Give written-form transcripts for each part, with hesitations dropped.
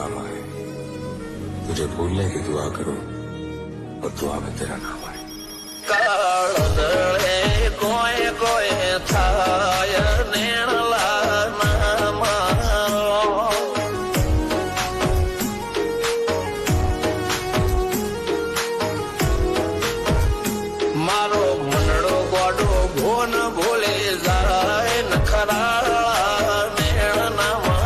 काम आए। तुझे भूलने की दुआ करूं और दुआ में तेरा नाम आए। કાળદળે કોઈ કોઈ થાય નેણલા નામ મારો મનડો ગોડો ભોન ભૂલે જાય નખરાળા નેણનામાં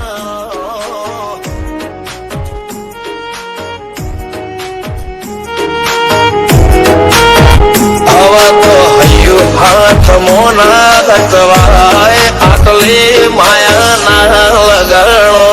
આવા તો હૈયું હાથ મોના ગતવાય આટલી માયાના લગાડો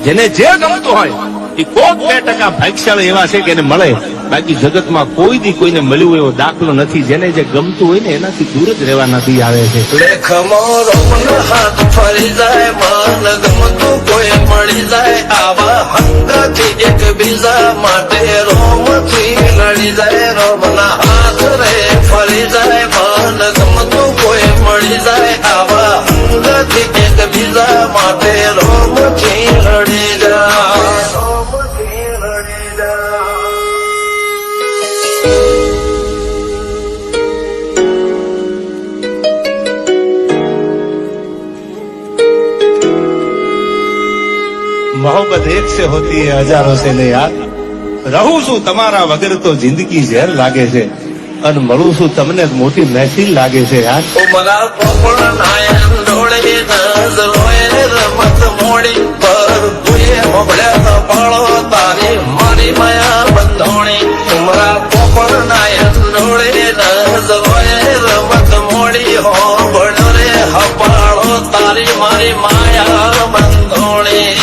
જેને જે ગમતું હોય એ કોક 2% ભાગ્યશાળી એવા છે કે એને મળે, બાકી જગતમાં કોઈ દી કોઈને મળ્યું એવો દાખલો નથી. જેને જે ગમતું હોય ને એનાથી દૂર જ રહેવા નથી આવે છે. લેખમો રોમન હાથ ફરી જાય મન ગમતું કોઈ મળી જાય આવા હંગાથી એકબીજા માટે રોમથી લડી જાય રોમના હાથ રે ફરી જાય મન ગમતું કોઈ મળી જાય આવા હંગાથી એકબીજા માટે રોમથી લડી જાય રોમથી લડી જાય मोहब्बत एक से होती है हजारों से नहीं यार. રહું છું તમારા વગર તો જિંદગી ઝેર લાગે છે અને મળું છું તમને મોટી મહેફિલ લાગે છે યાર. ઉમરા પોપળ નાયન ડોળે નજરોએ રમત મોડી પર તુએ મોબળ્યા પાળો તારી મારી માયા બંધોણી. ઉમરા પોપળ નાયન ડોળે નજરોએ રમત મોડી હો બળો રે હપાળો તારી મારી માયા બંધોણી.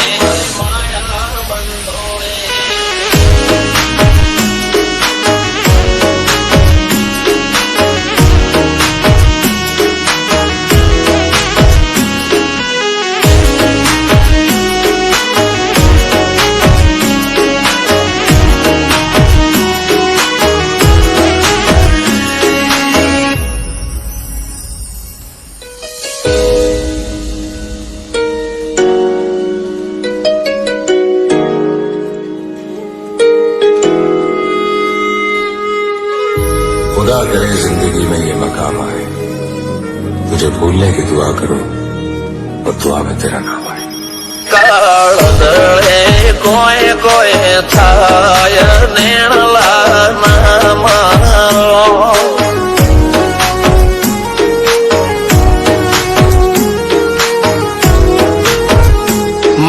खुदा करे जिंदगी में ये मकाम आए। तुझे भूलने की दुआ करूं और दुआ में तेरा नाम आए। કાળદળે કોઈ કોઈ થાય નેણલા નામ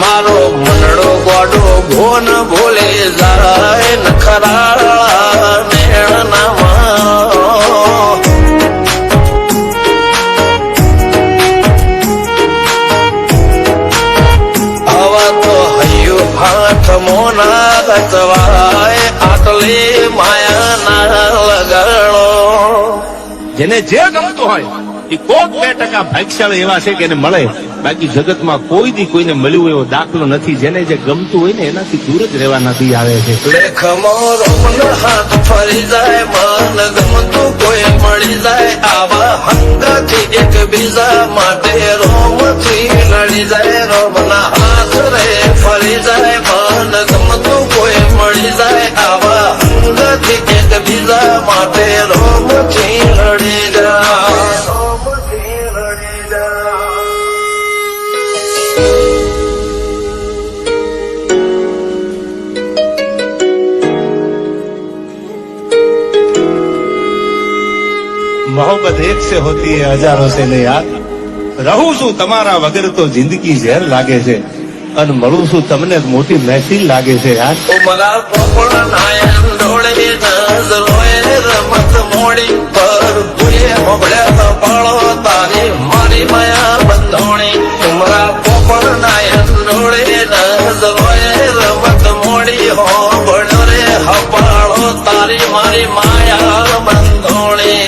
મારો મનડો ગોડો ભોન ભૂલે જાય નખરાળા નેણનામાં આવા તો હૈયું હાથ મોના ગતવાય આટલી માયાના લગાડો જેને જે ગમતું હોય એ કોક 2% ભાગ્યશાળી એવા છે કે એને મળે, બાકી જગતમાં કોઈ દી કોઈને મળ્યું એવો દાખલો નથી. જેને જે ગમતું હોય ને એનાથી દૂર જ રહેવા નથી આવે છે. લેખમો રોમન હાથ ફરી જાય મન ગમતું કોઈ મળી જાય આવા હંગાથી એકબીજા માટે રોમથી લડી જાય રોમના હાથ રે ફરી જાય મન ગમતું કોઈ મળી જાય આવા હંગાથી એકબીજા માટે રોમથી લડી જાય રોમથી લડી જાય मोहब्बत एक से होती है हजारों से नहीं यार. રહું છું તમારા વગર તો જિંદગી ઝેર લાગે છે અને મળું છું તમને મોટી મહેફિલ લાગે છે યાર. ઉમરા પોપળ નાયન ડોળે નજરોએ રમત મોડી પર તુએ મોબળ્યા પાળો તારી મારી માયા બંધોણી. ઉમરા પોપળ નાયન ડોળે નજરોએ રમત મોડી હો બળો રે હપાળો તારી મારી માયા બંધોણી.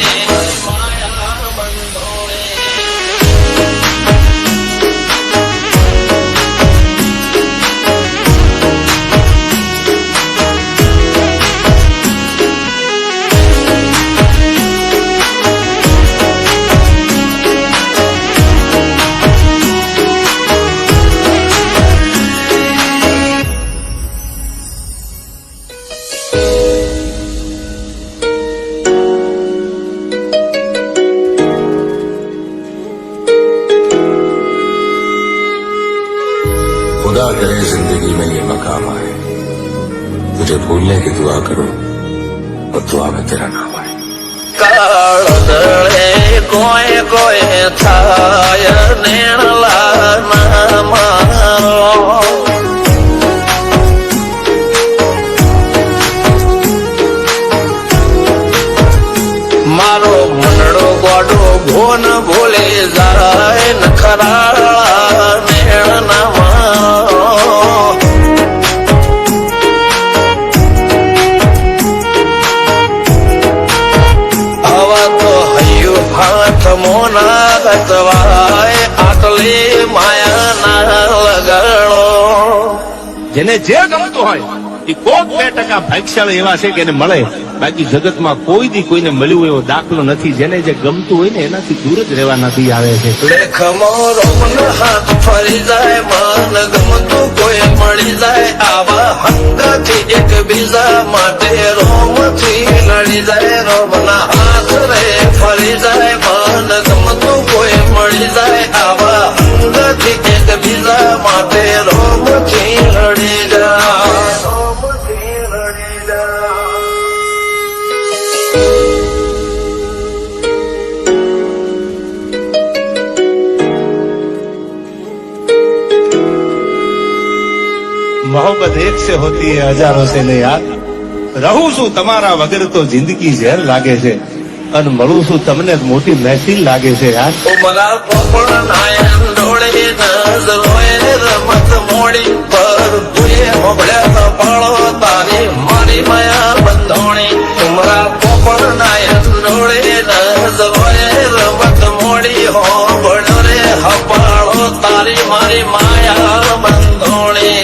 तुझे भूलने की दुआ करूं और दुआ में तेरा नाम आए કાળ દળે કોઈ કોઈ થાય નેણલા ના મારો મારો મનડો ગોડો ભોન ભૂલે જાય નખરાળા નેણ ના મારો આવા તો હૈયું હાથ મોના ગતવાય આટલી માયા ના લગાડો જેને જે ગમતું હોય એ કોક 2% ભાગ્યશાળી એવા છે કે એને મળે, બાકી જગતમાં કોઈ દી કોઈને મળ્યું એવો દાખલો નથી. જેને જે ગમતું હોય ને એનાથી દૂર જ રહેવા નથી આવે છે. લેખમો રોમન હાથ ફરી જાય મન ગમતું કોઈ મળી જાય આવા હંગાથી એકબીજા માટે રોમથી લડી જાય રોમના હાથ રે ફરી જાય મન ગમતું કોઈ મળી જાય આવા હંગાથી એકબીજા માટે રોમથી લડી જાય રોમથી લડી જાય मोहब्बत एक से होती है हजारों से नहीं यार. રહું છું તમારા વગર તો જિંદગી ઝેર લાગે છે, અને મળું છું તમને મોટી મહેફિલ લાગે છે યાર. ઉમરા પોપણ નાયન ડોળે નજરોએ રમત મોડી પર તુએ મોબળ્યા પાળો તારી મારી માયા બંધોણી ઉમરા પોપણ નાયન ડોળે નજરોએ રમત મોડી હો બળો રે હપાળો તારી મારી માયા બંધોણી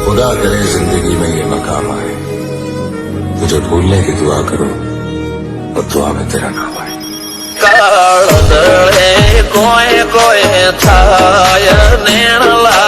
खुदा करे जिंदगी में ये मकाम आए तुझे भूलने की दुआ करूं और दुआ में तेरा नाम आए કાળ દળે કોઈ કોઈ થાય નેણલા